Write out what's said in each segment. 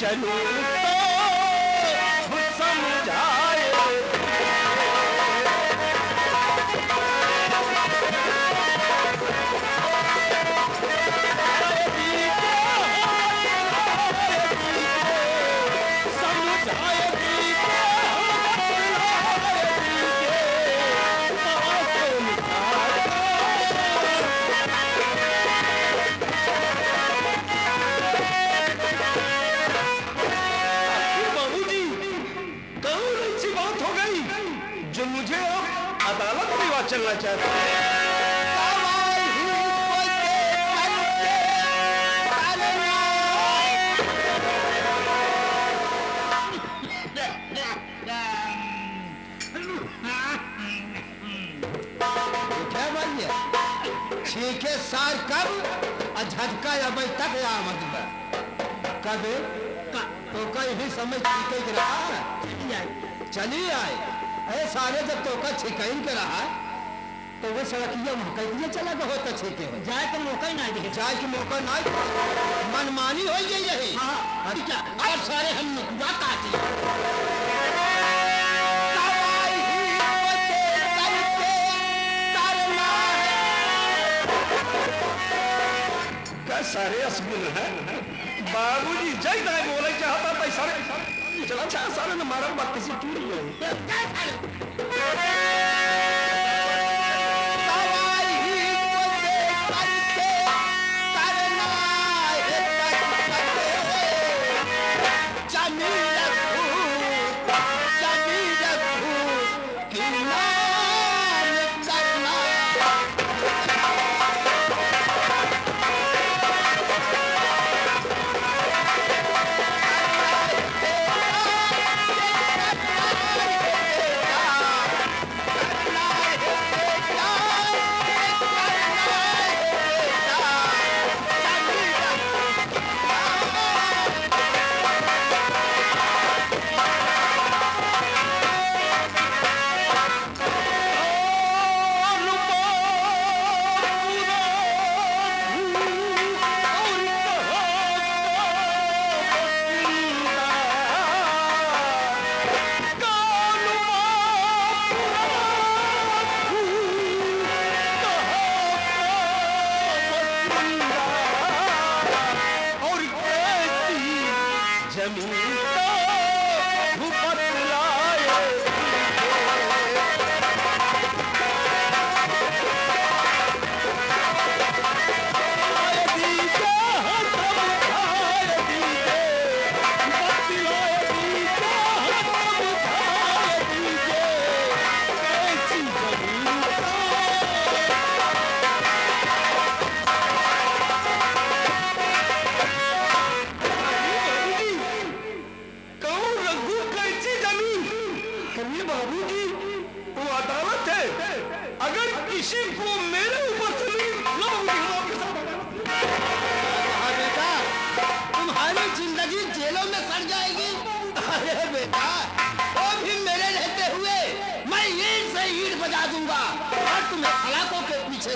चलूं तो समझाए चलना चाहता है। छीके सार कब झटका या भाई तक या मत कब तो कहीं भी समय छीके के रहा चली आए अरे सारे जब तो का छिकैन के रहा तो वो सड़किया महकैया चला बहुत अच्छे के जाए के मौका ही नहीं दिखे जाए के मौका नहीं मनमानी हो गई यही हाँ क्या और सारे हम बात आती सारे असगुन है बाबूजी जय दाई बोले चाहता पैसा चला चाह सारे ने मारा बात किसी टूट गई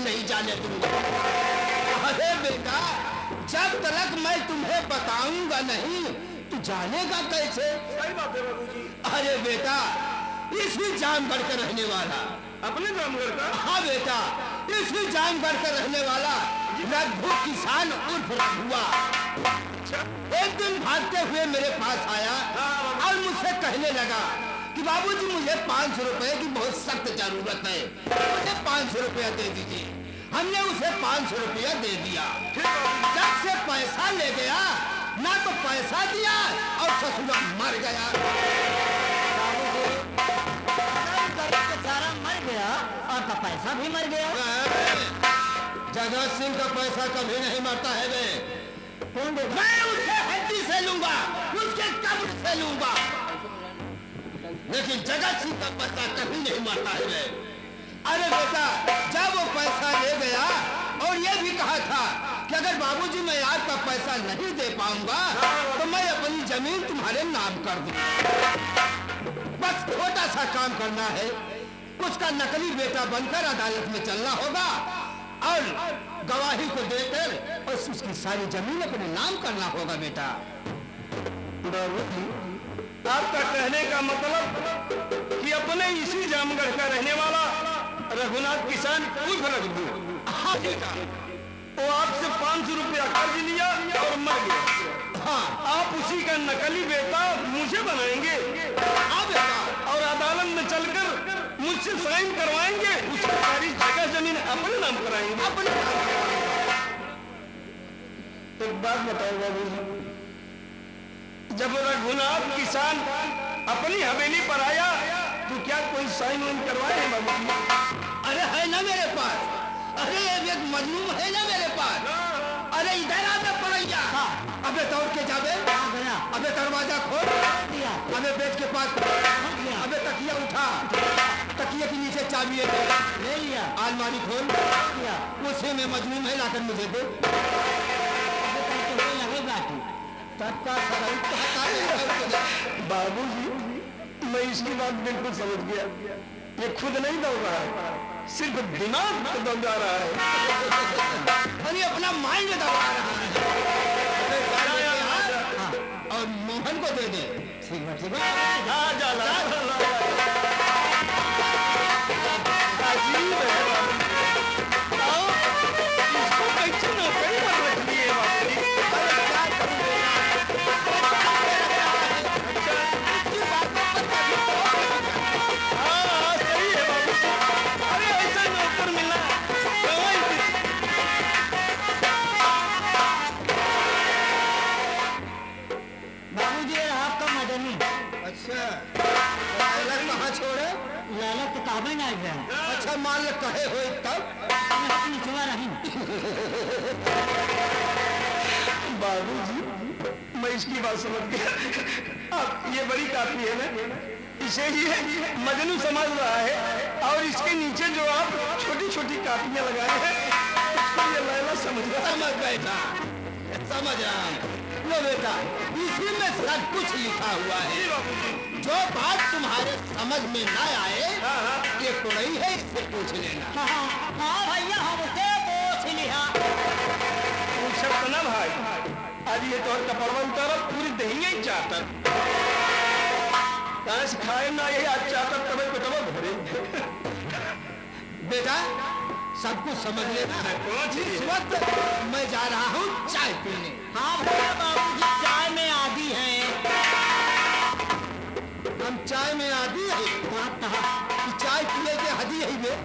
नहीं जाने दूंगा। अरे बेटा जब तक मैं तुम्हें बताऊंगा नहीं तू जानेगा कैसे? सही बात है बाबूजी। अरे बेटा इसी जामगढ़ का रहने वाला अपने जामगढ़ का? हाँ बेटा इसी जामगढ़ का रहने वाला रघु किसान उर्फ रघुआ एक दिन भागते हुए मेरे पास आया और मुझसे कहने लगा कि बाबूजी मुझे 500 रुपए की बहुत सख्त जरूरत है, मुझे 500 रुपया दे दीजिए। हमने उसे 500 रुपया दे दिया। जब से पैसा ले गया ना तो पैसा दिया और ससुरा मर गया। बेचारा मर गया और का पैसा भी मर गया। जगत सिंह का पैसा कभी नहीं मरता है बे। मैं उससे हड्डी से लूंगा, उसके कब्र से लूंगा, लेकिन जगत सिंह का पैसा कभी नहीं मरता है बे। अरे बेटा जब वो पैसा ले गया और ये भी कहा था कि अगर बाबूजी मैं आपका पैसा नहीं दे पाऊंगा तो मैं अपनी जमीन तुम्हारे नाम कर दूं। बस छोटा सा काम करना है, उसका नकली बेटा बनकर अदालत में चलना होगा और गवाही को देकर और उसकी सारी जमीन अपने नाम करना होगा। बेटा बाबूजी, आपका कहने का मतलब कि अपने इसी जामगढ़ का रहने वाला रघुनाथ किसान उर्फ रघु, हाँ बेटा, वो आपसे 500 रुपया कर्ज लिया और मर गया। हाँ आप उसी का नकली बेटा मुझे बनाएंगे हाँ बेटा, और अदालत में चलकर मुझसे साइन करवाएंगे, उसकी सारी जगह जमीन अपने नाम कराएंगे। अपने एक बात बताओ बाबूजी, जब रघुनाथ किसान अपनी हवेली पर आया तो क्या कोई साइन वाइन करवाए हैं बाबूजी? अरे है ना मेरे पास, अरे एक मजनून है ना मेरे पास। अरे इधर आ मैं पड़ैया। अबे दौड़ के जाबे, अबे दरवाजा खोल, अबे बेड के पास, अबे तकिया उठा, तकिया के नीचे चाबी है ले लिया, अलमारी खोल, उसी में मजनून है, लाकर मुझे दे। बाबूजी, मैं इसकी बात बिल्कुल समझ गया, ये खुद नहीं दौड़ रहा है, सिर्फ दिमाग दौड़ा रहा है। अरे अपना माइंड दबा रहा है। और मोहन को दे दे। ठीक है अजीब है बाबूजी। आओ, इसको कैसे नौकरी पर रख लिए बाबूजी? हाँ, सही है बाबूजी। अरे ऐसा नौकर मिलना कमाई की। बाबूजी ये आपका मदनी। अच्छा, लालच कहाँ छोड़े? लालच तो काबे ना गया। अच्छा मान कहे हो तब अपनी छुआ रही। बाबूजी, मैं इसकी बात समझ गया। अब ये बड़ी काफी है ना, इसे ये मजनू समझ रहा है और इसके नीचे जो आप छोटी छोटी कापियां लगाए हैं उसको ये लैला समझ रहा है। समझ बैठा, समझ रहा है। लो बेटा, इसी में सब कुछ लिखा हुआ है। जो बात तुम्हारे समझ में ना आए, ये तो नहीं है, इससे पूछ लेना। हाँ भैया हमसे पूछ लिया। पूछब ना भाई, आज ये तो कपड़वा उतारा पूरी दही ही चाहता कहाँ से खाए ना, यही आज चाहता तब पेटवा भरे। बेटा सब कुछ समझ लेना है। इस वक्त मैं जा रहा हूँ चाय पीने। हाँ भैया बाबूजी चाय में आदी हैं। हम चाय में आदि है कि चाय पिए के हदी है में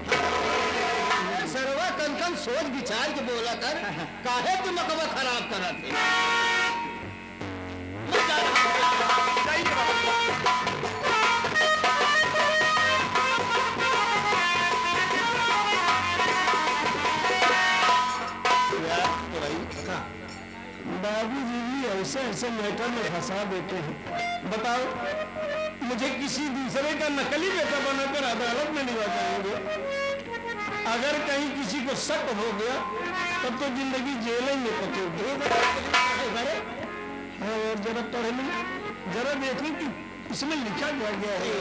सरवा कन सोच विचार के बोला कर, काहे तुम मकबा खराब करा थे। मैं जा रहा हूँ। जाइए बाबू। बाबूजी भी ऐसे ऐसे मैटर में फंसा देते हैं। बताओ, मुझे किसी दूसरे का नकली बेटा बनाकर अदालत में ले जाएंगे। अगर कहीं किसी को शक हो गया तब तो जिंदगी जेल में कटेगी। और जरा पढ़ने, जरा देखने कि इसमें लिखा गया है।